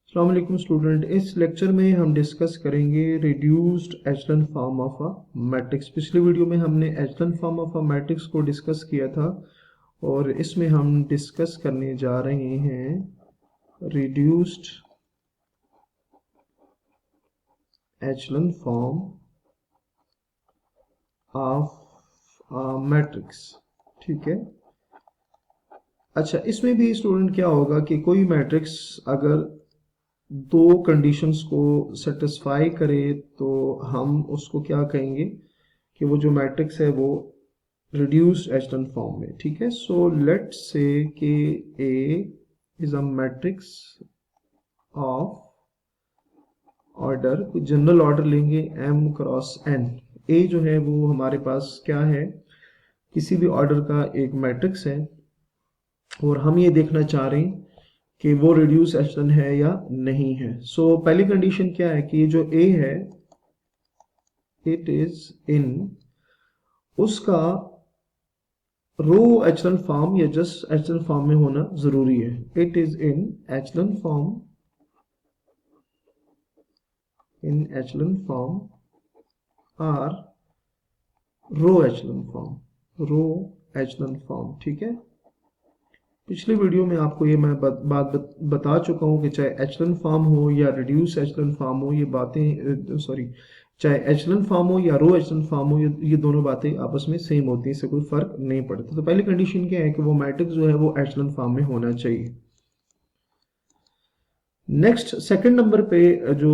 अस्सलाम वालेकुम स्टूडेंट। इस लेक्चर में हम डिस्कस करेंगे reduced echelon form of a matrix. पिछले वीडियो में हमने echelon form of a matrix को डिस्कस किया था और इसमें हम डिस्कस करने जा रहे हैं reduced echelon form of a matrix. ठीक है। अच्छा, इसमें भी स्टूडेंट क्या होगा कि कोई मैट्रिक्स अगर दो कंडीशंस को सेटिस्फाई करे तो हम उसको क्या कहेंगे कि वो जो मैट्रिक्स है वो रिड्यूस्ड एचेलॉन फॉर्म में। ठीक है। सो लेट्स से कि A is a matrix of order, कोई जनरल ऑर्डर लेंगे m क्रॉस n। ए जो है वो हमारे पास क्या है, किसी भी ऑर्डर का एक मैट्रिक्स है और हम ये देखना चाह रहे हैं कि वो रिड्यूस एचेलॉन है या नहीं है। सो पहली कंडीशन क्या है कि जो ए है इट इज इन, उसका रो एचेलॉन फॉर्म या जस्ट एचेलॉन फॉर्म में होना जरूरी है। It is in echelon form, in echelon form और रो एचेलॉन फॉर्म, रो एचेलॉन फॉर्म। ठीक है। पिछले वीडियो में आपको ये मैं बात बता चुका हूँ कि चाहे एचेलॉन फॉर्म हो या रिड्यूस एचेलॉन फॉर्म हो, ये बातें चाहे एचेलॉन फॉर्म हो या रो एचेलॉन फॉर्म हो, ये दोनों बातें आपस में सेम होती हैं, इससे कोई फर्क नहीं पड़ता। तो पहली कंडीशन क्या है कि वो मैट्रिक्स जो है वो एचेलॉन फॉर्म में होना चाहिए। नेक्स्ट सेकंड नंबर पे जो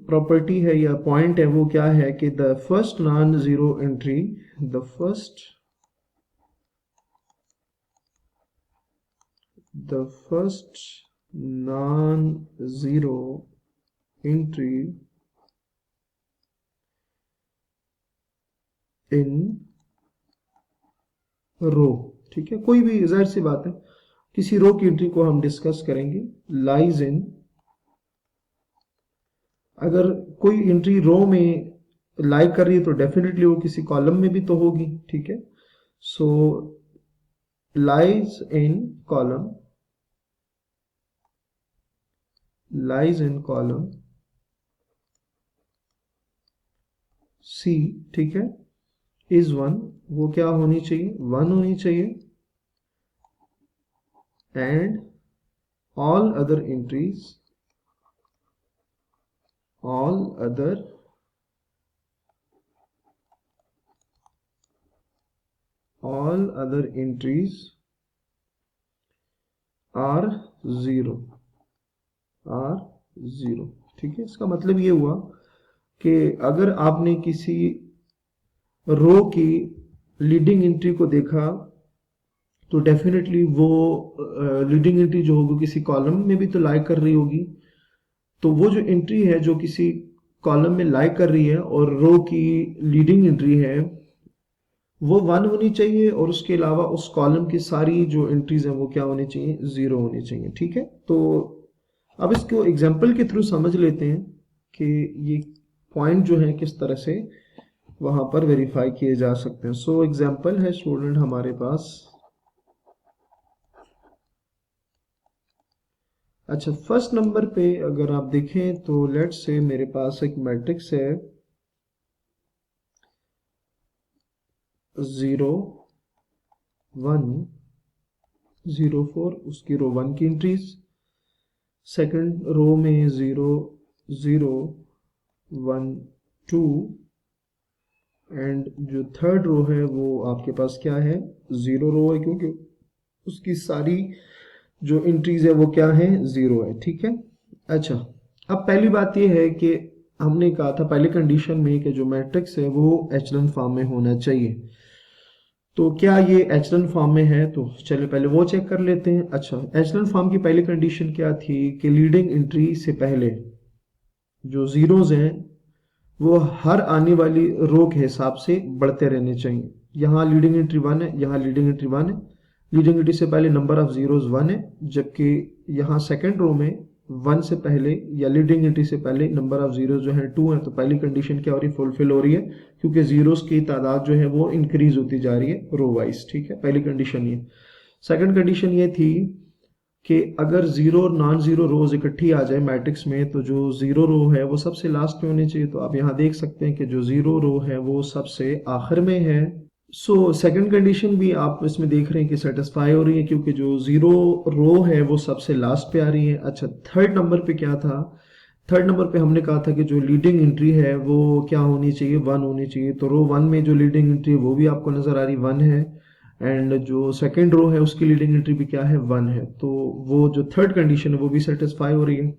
प्रॉपर्टी है या पॉइंट है वो क्या है कि the first non zero entry, the first non-zero entry in रो। ठीक है। कोई भी जाहिर सी बात है किसी रो की एंट्री को हम डिस्कस करेंगे। लाइज इन, अगर कोई एंट्री रो में लाई कर रही है तो डेफिनेटली वो किसी कॉलम में भी तो होगी। ठीक है। So lies in column, lies in column C. ठीक है। इज वन, वो क्या होनी चाहिए, वन होनी चाहिए। And all other entries, all other entries are zero, are zero। ठीक है। इसका मतलब ये हुआ कि अगर आपने किसी रो की लीडिंग एंट्री को देखा तो डेफिनेटली वो लीडिंग एंट्री जो होगी किसी कॉलम में भी तो लाई कर रही होगी। तो वो जो एंट्री है जो किसी कॉलम में लाई कर रही है और रो की लीडिंग एंट्री है वो वन होनी चाहिए और उसके अलावा उस कॉलम की सारी जो एंट्रीज हैं वो क्या होनी चाहिए, जीरो होनी चाहिए। ठीक है। तो अब इसको एग्जांपल के थ्रू समझ लेते हैं कि ये पॉइंट जो है किस तरह से वहां पर वेरीफाई किए जा सकते हैं। सो एग्जांपल है स्टूडेंट हमारे पास। अच्छा, फर्स्ट नंबर पे अगर आप देखें तो लेट्स से मेरे पास एक मैट्रिक्स है 0 1 0 4, उसकी रो 1 की एंट्रीज। सेकंड रो में 0 0 1 2 एंड जो थर्ड रो है वो आपके पास क्या है, 0 रो है क्योंकि उसकी सारी जो एंट्रीज है वो क्या है, 0 है। ठीक है। अच्छा, अब पहली बात ये है कि हमने कहा था पहली कंडीशन में कि जो मैट्रिक्स है वो एचेलॉन फॉर्म में होना चाहिए। तो क्या ये एचेलॉन फॉर्म में है, तो चलिए पहले वो चेक कर लेते हैं। अच्छा, एचेलॉन फॉर्म की पहली कंडीशन क्या थी कि लीडिंग एंट्री से पहले जो जीरोज हैं वो हर आने वाली रो के हिसाब से बढ़ते रहने चाहिए। यहाँ लीडिंग एंट्री 1 है, यहाँ लीडिंग एंट्री 1 है, लीडिंग एंट्री से पहले नंबर ऑफ जीरोज 1 है, जबकि यहाँ सेकंड रो में 1 से पहले या लीडिंग एंट्री से पहले नंबर ऑफ जीरोज जो है 2 है। तो पहली कंडीशन क्या हो रही है, फुलफिल हो रही है क्योंकि जीरोज की तादाद जो है वो इंक्रीज होती जा रही है रो वाइज। ठीक है। पहली कंडीशन ये। सेकंड कंडीशन ये थी कि अगर जीरो और नॉन जीरो रोज इकट्ठी आ जाए मैट्रिक्स में तो जो जीरो रो है वो सबसे लास्ट में होनी चाहिए। तो आप यहाँ देख सकते हैं कि जो जीरो रो है वो सबसे आखिर में है। सो सेकंड कंडीशन भी आप इसमें देख रहे हैं कि सेटिस्फाई हो रही है क्योंकि जो जीरो रो है वो सबसे लास्ट पे आ रही है। अच्छा, थर्ड नंबर पे क्या था? थर्ड नंबर पे हमने कहा था कि जो लीडिंग एंट्री है वो क्या होनी चाहिए? वन होनी चाहिए। तो रो वन में जो लीडिंग एंट्री है वो भी आपको नजर आ रही वन है, एंड जो सेकंड रो है उसकी लीडिंग एंट्री भी क्या है? वन है। तो वो जो थर्ड कंडीशन है वो भी सेटिस्फाई हो रही है।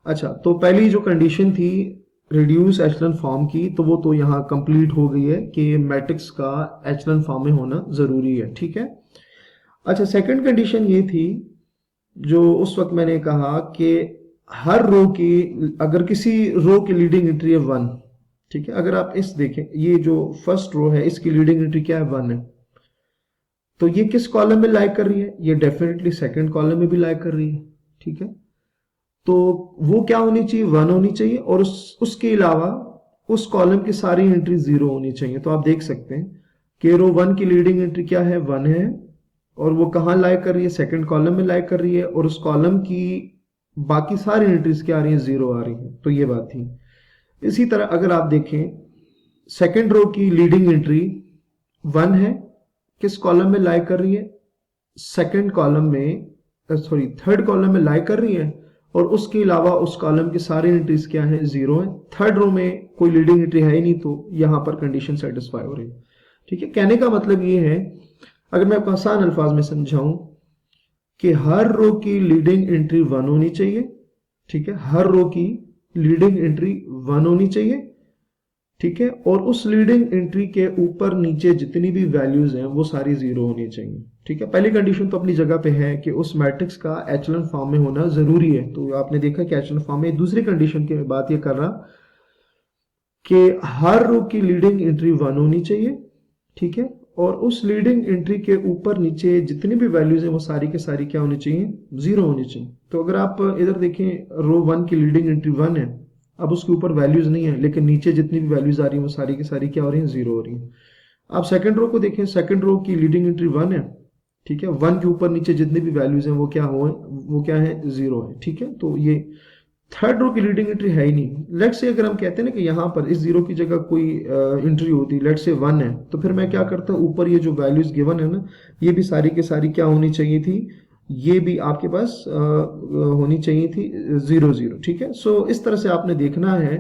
अच्छा, तो पहली जो कंडीशन थी रिड्यूस एचलन फॉर्म की, तो वो तो यहाँ कंप्लीट हो गई है कि मैट्रिक्स का एचलन फॉर्म में होना जरूरी है। ठीक है। अच्छा, सेकंड कंडीशन ये थी जो उस वक्त मैंने कहा कि हर रो की, अगर किसी रो की लीडिंग एंट्री है वन, ठीक है, अगर आप इस देखें, ये जो फर्स्ट रो है इसकी लीडिंग एंट्री क्या है? वन है। तो ये किस कॉलम में लाइक कर रही है? ये डेफिनेटली सेकंड कॉलम में भी लाइक कर रही है। ठीक है। तो वो क्या होनी चाहिए? वन होनी चाहिए, और उसके अलावा उस कॉलम की सारी एंट्री जीरो होनी चाहिए। तो आप देख सकते हैं कि रो वन की लीडिंग एंट्री क्या है? वन है, और वो कहाँ लाइक कर रही है? सेकंड कॉलम में लाइक कर रही है, और उस कॉलम की बाकी सारी एंट्रीज क्या आ रही है? जीरो आ रही है। तो ये बात थी। इसी तरह अगर आप देखें, सेकंड रो की लीडिंग एंट्री वन है, किस कॉलम में लाइक कर रही है? सेकंड कॉलम में, सॉरी थर्ड कॉलम में लाइक कर रही है, और उसके अलावा उस कॉलम की सारी एंट्रीज क्या है? जीरो है। थर्ड रो में कोई लीडिंग एंट्री है ही नहीं, तो यहां पर कंडीशन सेटिस्फाई हो रही है। ठीक है। कहने का मतलब ये है, अगर मैं आपको आसान अल्फाज में समझाऊं, कि हर रो की लीडिंग एंट्री वन होनी चाहिए। ठीक है। हर रो की लीडिंग एंट्री वन होनी चाहिए। ठीक है। और उस लीडिंग एंट्री के ऊपर नीचे जितनी भी वैल्यूज हैं वो सारी जीरो होनी चाहिए। ठीक है। पहली कंडीशन तो अपनी जगह पे है कि उस मैट्रिक्स का एचलन फॉर्म में होना जरूरी है। तो आपने देखा कि एचलन फॉर्म में। दूसरी कंडीशन की बात ये कर रहा कि हर रो की लीडिंग एंट्री वन होनी चाहिए। ठीक है। और उस लीडिंग एंट्री के ऊपर नीचे जितनी भी वैल्यूज हैं वो सारी के सारी क्या होनी चाहिए? जीरो होनी चाहिए। तो अगर आप इधर देखें, रो वन की लीडिंग एंट्री वन है, अब उसके ऊपर वैल्यूज नहीं है, लेकिन नीचे जितनी भी वैल्यूज आ रही हैं वो सारी की सारी क्या हो रही हैं? जीरो हो रही हैं। आप सेकंड रो को देखें, सेकंड रो की लीडिंग एंट्री वन है। ठीक है। वन के ऊपर नीचे जितनी भी वैल्यूज हैं वो क्या हो, वो क्या है? जीरो है। ठीक है। तो ये थर्ड रो की लीडिंग एंट्री है ही नहीं। लेट से अगर हम कहते हैं ना कि यहाँ पर इस जीरो की जगह कोई एंट्री होती, लेट से वन है, तो फिर मैं क्या करता हूँ, ऊपर ये जो वैल्यूज गिवन है ना, ये भी सारी की सारी क्या होनी चाहिए थी? ये भी आपके पास होनी चाहिए थी जीरो जीरो। ठीक है। सो इस तरह से आपने देखना है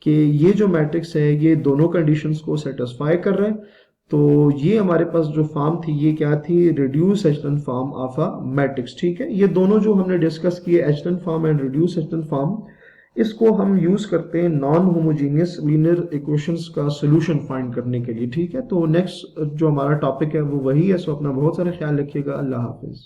कि ये जो मैट्रिक्स है ये दोनों कंडीशंस को सेटिस्फाई कर रहा है। तो ये हमारे पास जो फॉर्म थी ये क्या थी? Reduce echelon form of a matrix. ठीक है। ये दोनों जो हमने डिस्कस किए, echelon form and reduce echelon form, इसको हम यूज करते हैं नॉन होमोजीनियस लीनियर इक्वेशंस का सोल्यूशन फाइंड करने के लिए। ठीक है। तो नेक्स्ट जो हमारा टॉपिक है वो वही है। सो अपना बहुत सारा ख्याल रखिएगा। अल्लाह हाफिज।